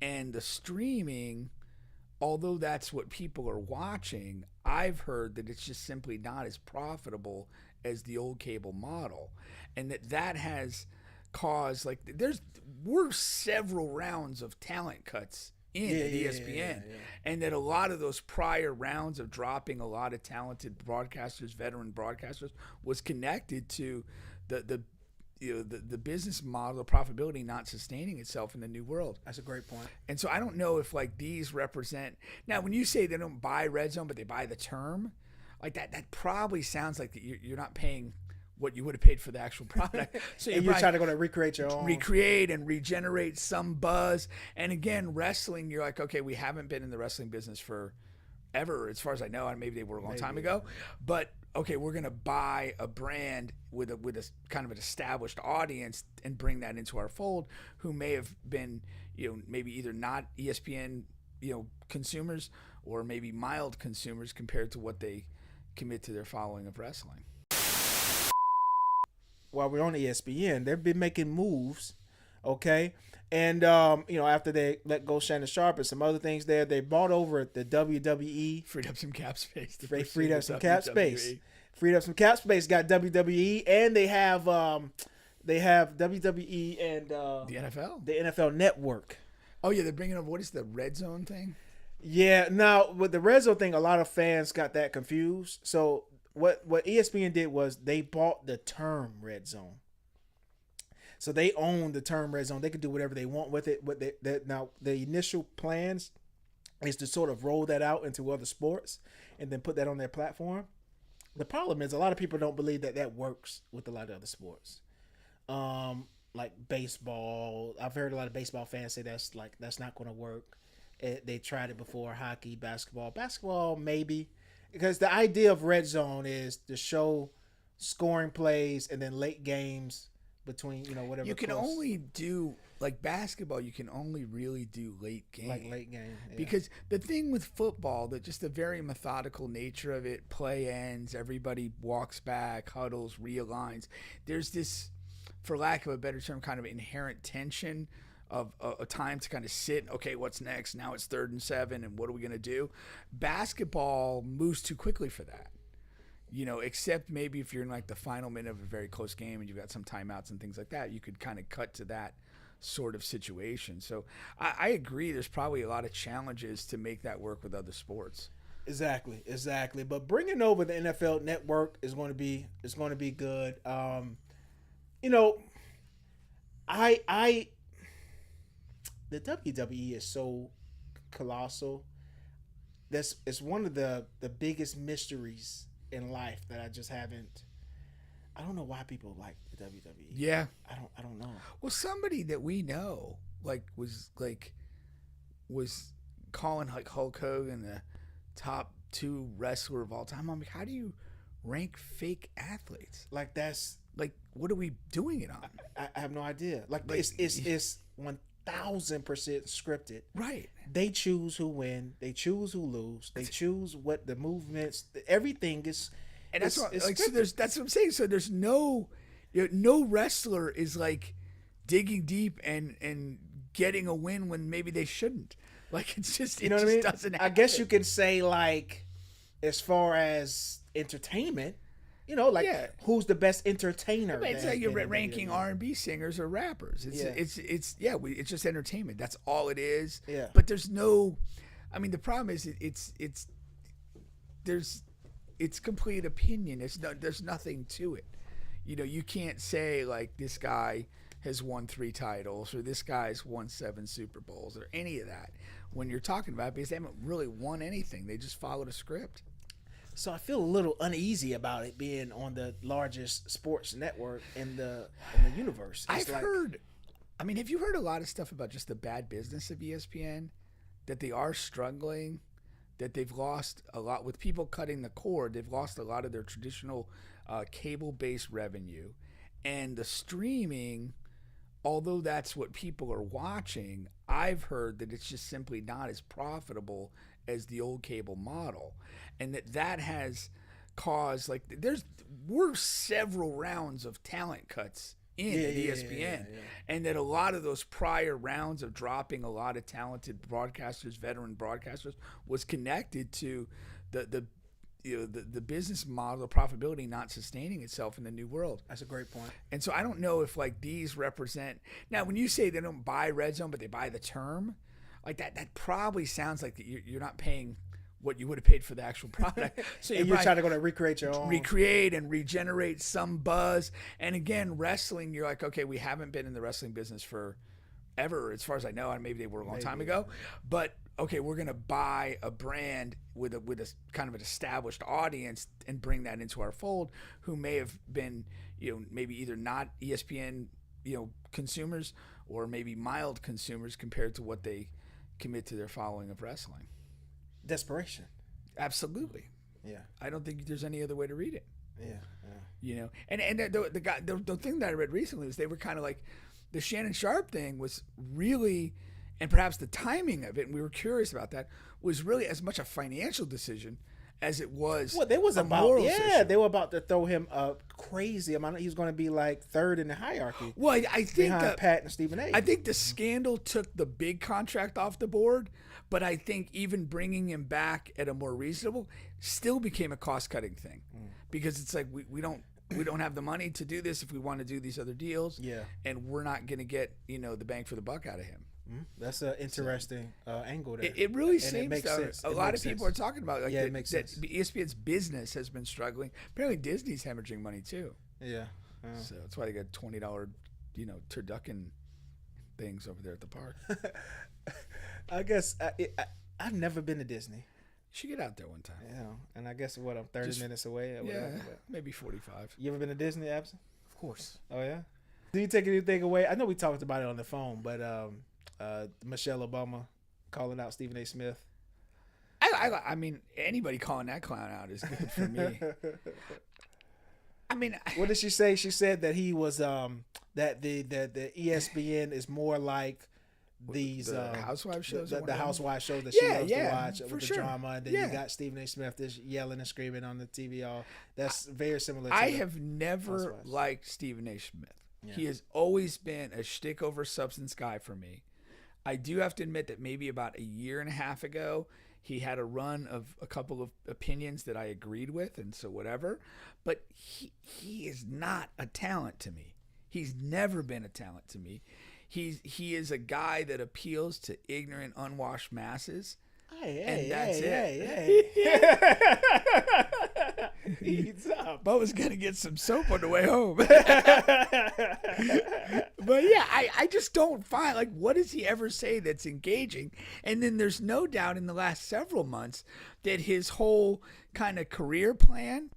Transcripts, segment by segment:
And the streaming, although that's what people are watching, I've heard that it's just simply not as profitable as the old cable model, and that has caused, like, we're several rounds of talent cuts in at ESPN, and that a lot of those prior rounds of dropping a lot of talented broadcasters, veteran broadcasters, was connected to the the business model, the profitability not sustaining itself in the new world. That's a great point. And so I don't know if, like, these represent, now when you say they don't buy Red Zone but they buy the term, like, that probably sounds like that you're not paying what you would have paid for the actual product. So you're trying to go to recreate your own. Recreate and regenerate some buzz. And again, wrestling, you're like, okay, we haven't been in the wrestling business for ever, as far as I know, and maybe they were a long time ago. But okay, we're gonna buy a brand with a kind of an established audience and bring that into our fold, who may have been, maybe either not ESPN, consumers, or maybe mild consumers compared to what they commit to their following of wrestling. While we're on ESPN, they've been making moves, okay? And, after they let go Shannon Sharp and some other things there, they bought over the WWE. Freed up some cap space. They freed up some cap space. Freed up some cap space, got WWE, and they have WWE and the NFL? The NFL Network. Oh, yeah, they're bringing up, what is the Red Zone thing? Yeah, now, with the Red Zone thing, a lot of fans got that confused. So what ESPN did was they bought the term Red Zone. So they own the term Red Zone. They can do whatever they want with it. Now, the initial plans is to sort of roll that out into other sports and then put that on their platform. The problem is a lot of people don't believe that works with a lot of other sports. Like baseball. I've heard a lot of baseball fans say that's not going to work. They tried it before. Hockey, basketball. Basketball, maybe. Because the idea of Red Zone is to show scoring plays and then late games between, whatever. You can only do, like, basketball, you can only really do late game. Like late game. Yeah. Because the thing with football, that just the very methodical nature of it, play ends, everybody walks back, huddles, realigns. There's this, for lack of a better term, kind of inherent tension of a time to kind of sit. Okay, what's next? Now it's 3rd and 7, and what are we going to do? Basketball moves too quickly for that. Except maybe if you're in, like, the final minute of a very close game and you've got some timeouts and things like that, you could kind of cut to that sort of situation. So I agree. There's probably a lot of challenges to make that work with other sports. Exactly. But bringing over the NFL Network is going to be good. The WWE is so colossal. It's one of the biggest mysteries in life that I just haven't. I don't know why people like the WWE. Yeah, I don't know. Well, somebody that we know was calling, like, Hulk Hogan the top 2 wrestler of all time. I'm like, how do you rank fake athletes? Like, that's like, what are we doing it on? I have no idea. Like it's 1,000% scripted. Right. They choose who win. They choose who lose. They choose what the movements. Everything is. And that's what, like, so that's what I'm saying. So there's no wrestler is, like, digging deep and getting a win when maybe they shouldn't. Like, it's just, it just doesn't happen. I guess you could say, like, as far as entertainment, who's the best entertainer? It's like you're ranking R&B singers or rappers. It's just entertainment. That's all it is. Yeah. But there's no, I mean, the problem is it's complete opinion. There's nothing to it. You can't say, like, this guy has won 3 titles or this guy's won 7 Super Bowls or any of that when you're talking about it, because they haven't really won anything. They just followed a script. So I feel a little uneasy about it being on the largest sports network in the universe. Have you heard a lot of stuff about just the bad business of ESPN? That they are struggling, that they've lost a lot with people cutting the cord. They've lost a lot of their traditional cable-based revenue, and the streaming, although that's what people are watching, I've heard that it's just simply not as profitable as the old cable model, and that has caused, like, we're several rounds of talent cuts in at ESPN. And that a lot of those prior rounds of dropping a lot of talented broadcasters, veteran broadcasters, was connected to the business model, the profitability not sustaining itself in the new world. That's a great point. And so I don't know if like these represent. Now, when you say they don't buy Red Zone, but they buy the term, like that probably sounds like that you're not paying what you would have paid for the actual product. So you're trying to go to recreate your own. Recreate and regenerate some buzz. And again, wrestling, you're like, okay, we haven't been in the wrestling business for ever, as far as I know, and maybe they were a long time ago. But okay, we're gonna buy a brand with a kind of an established audience and bring that into our fold, who may have been, maybe either not ESPN, consumers, or maybe mild consumers compared to what they commit to their following of wrestling. Desperation. Absolutely. Yeah. I don't think there's any other way to read it. Yeah. And the thing that I read recently was they were kind of like, the Shannon Sharp thing was really, and perhaps the timing of it, and we were curious about that, was really as much a financial decision as it was. Well, they was a about issue. They were about to throw him a crazy amount. He was going to be like third in the hierarchy. Well, I think behind Pat and Stephen A. I think the scandal took the big contract off the board, but I think even bringing him back at a more reasonable still became a cost-cutting thing, because it's like we don't have the money to do this if we want to do these other deals. Yeah. And we're not going to get, the bang for the buck out of him. That's an interesting angle there. It really and seems it makes sense. A lot of people are talking about like it makes sense. ESPN's business has been struggling. Apparently Disney's hemorrhaging money too. Yeah. So that's why they got $20, turducken things over there at the park. I guess I've never been to Disney. You should get out there one time. And I guess I'm 30 minutes away. Or whatever, maybe 45. You ever been to Disney, Abson? Of course. Oh yeah. Do you take anything away? I know we talked about it on the phone, but Michelle Obama calling out Stephen A. Smith. I mean, anybody calling that clown out is good for me. I mean, what did she say? She said that he was that the ESPN is more like these housewife shows, the housewife shows that she loves to watch with the drama, and then you got Stephen A. Smith just yelling and screaming on the TV. That's very similar. To I have never liked Stephen A. Smith. He has always been a shtick over substance guy for me. I do have to admit that maybe about a year and a half ago, he had a run of a couple of opinions that I agreed with, and so whatever. But he is not a talent to me. He's never been a talent to me. He is a guy that appeals to ignorant, unwashed masses. And that's it. He's up. Bubba's gonna get some soap on the way home. But yeah, I just don't find, like, what does he ever say that's engaging? And then there's no doubt in the last several months that his whole kind of career plan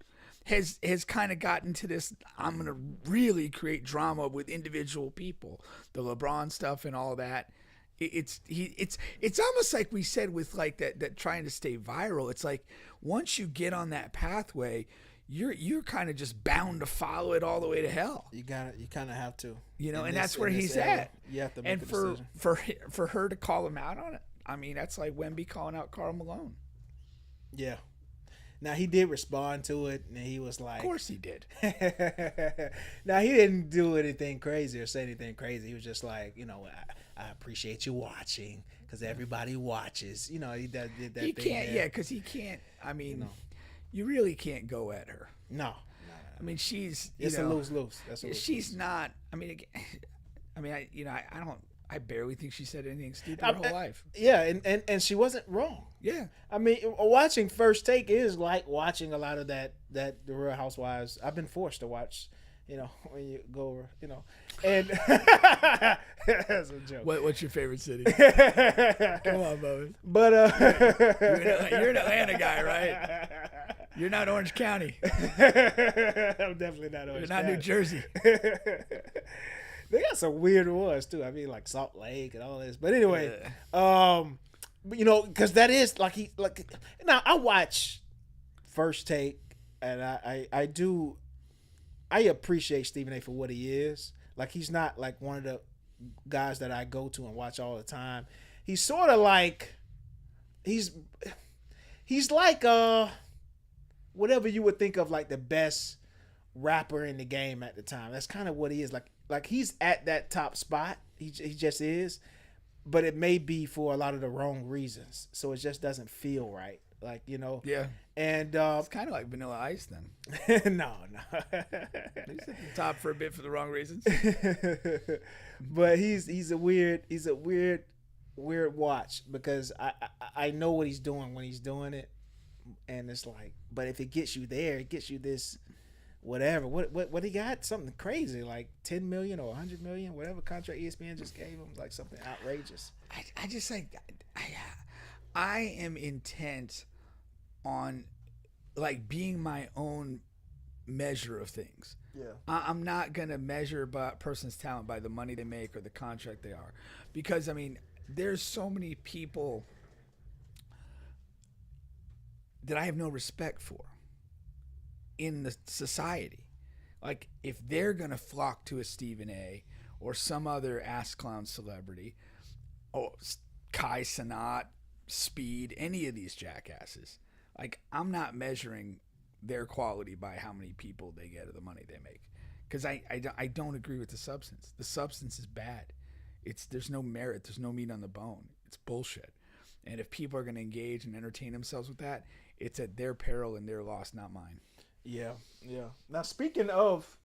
has kind of gotten to this, I'm going to really create drama with individual people, the LeBron stuff and all that. It's almost like we said with like that trying to stay viral. It's like once you get on that pathway, you're kind of just bound to follow it all the way to hell. You kind of have to. And that's where he's at. You have to make a decision. For her to call him out on it, I mean, that's like Wemby calling out Karl Malone. Yeah. Now, he did respond to it, and he was like... Of course he did. Now, he didn't do anything crazy or say anything crazy. He was just like, I appreciate you watching, because everybody watches. He did that he thing can't, there. because he can't, I mean, you really can't go at her. No. I mean, she's, it's a lose-lose. That's a she's not, I mean, I barely think she said anything stupid her whole life. Yeah, and she wasn't wrong. Yeah. I mean, watching First Take is like watching a lot of the Real Housewives. I've been forced to watch, when you go over, and that's a joke. What's your favorite city? Come on, Bubba. But you're an Atlanta guy, right? You're not Orange County. I'm definitely not Orange County. You're not New Jersey. They got some weird ones too. I mean, like Salt Lake and all this. But anyway, because that is like now I watch First Take, and I appreciate Stephen A. for what he is. Like, he's not like one of the guys that I go to and watch all the time. He's sort of like he's like whatever you would think of like the best rapper in the game at the time. That's kind of what he is. Like, Like he's at that top spot. He just is, but it may be for a lot of the wrong reasons. So it just doesn't feel right. Like Yeah. and It's kind of like Vanilla Ice then. no. He's at the top for a bit for the wrong reasons. But he's a weird watch because I know what he's doing when he's doing it, and it's like, but if it gets you there, it gets you this whatever. What he got? Something crazy like 10 million or 100 million, whatever contract ESPN just gave him, like something outrageous. I just like I am intent on like being my own measure of things. Yeah. I'm not gonna measure a person's talent by the money they make or the contract they are, because I mean, there's so many people that I have no respect for in the society. Like if they're gonna flock to a Stephen A. or some other ass clown celebrity, or Kai Cenat, Speed, any of these jackasses, like I'm not measuring their quality by how many people they get or the money they make, because I don't agree with the substance. The substance is bad. There's no merit. There's no meat on the bone. It's bullshit. And if people are going to engage and entertain themselves with that, it's at their peril and their loss, not mine. Yeah. Now speaking of